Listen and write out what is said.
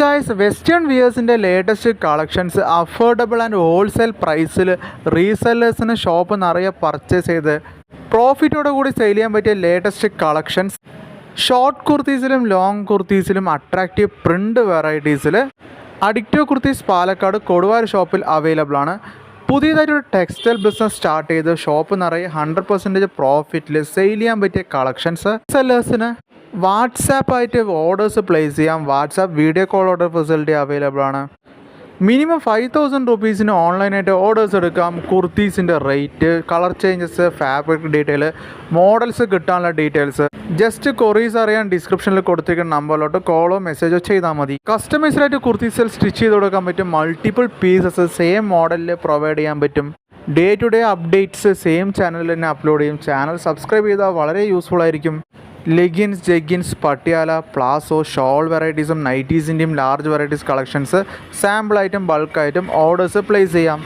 Guys western വിയേഴ്സിൻ്റെ latest collections affordable and wholesale പ്രൈസിൽ റീസെല്ലേഴ്സിന് ഷോപ്പ് നിറയെ പർച്ചേസ് ചെയ്ത് പ്രോഫിറ്റോടെ കൂടി സെയിൽ ചെയ്യാൻ പറ്റിയ ലേറ്റസ്റ്റ് കളക്ഷൻസ് ഷോർട്ട് കുർത്തീസിലും ലോങ് കുർത്തീസിലും അട്രാക്റ്റീവ് പ്രിൻ്റ് വെറൈറ്റീസിൽ അഡിക്റ്റീവ് കുർത്തീസ് പാലക്കാട് കൊടുവായൂർ ഷോപ്പിൽ അവൈലബിൾ ആണ്. പുതിയതായിട്ടൊരു ടെക്സ്റ്റൈൽ ബിസിനസ് സ്റ്റാർട്ട് ചെയ്ത് ഷോപ്പ് നിറയെ 100% പ്രോഫിറ്റിൽ സെയിൽ ചെയ്യാൻ പറ്റിയ കളക്ഷൻസ് സെല്ലേഴ്സിന് വാട്സാപ്പായിട്ട് ഓർഡേഴ്സ് പ്ലേസ് ചെയ്യാം. WhatsApp video call order facility available ആണ്. മിനിമം 5000 റുപ്പീസിന് ഓൺലൈനായിട്ട് ഓർഡേഴ്സ് എടുക്കാം. കുർത്തീസിൻ്റെ rate, colour changes, fabric detail, models കിട്ടാനുള്ള ഡീറ്റെയിൽസ് ജസ്റ്റ് കൊറീസ് അറിയാൻ ഡിസ്ക്രിപ്ഷനിൽ കൊടുത്തിരിക്കുന്ന നമ്പറിലോട്ട് കോളോ മെസ്സേജോ ചെയ്താൽ മതി. കസ്റ്റമൈസ്ഡായിട്ട് കുർത്തീസിൽ സ്റ്റിച്ച് ചെയ്ത് കൊടുക്കാൻ പറ്റും. മൾട്ടിപ്പിൾ പീസസ് സെയിം മോഡലിൽ പ്രൊവൈഡ് ചെയ്യാൻ പറ്റും. Day to day updates same ചാനലിൽ തന്നെ അപ്ലോഡ് ചെയ്യും. ചാനൽ സബ്സ്ക്രൈബ് ചെയ്താൽ വളരെ യൂസ്ഫുൾ ആയിരിക്കും. Leggings, jeggings, Patiala, palazzo, shawl വെറൈറ്റീസും നൈറ്റീസിൻ്റെയും ലാർജ് വെറൈറ്റീസ് കളക്ഷൻസ് സാമ്പിളായിട്ടും ബൾക്കായിട്ടും ഓർഡേഴ്സ് പ്ലേസ് ചെയ്യാം.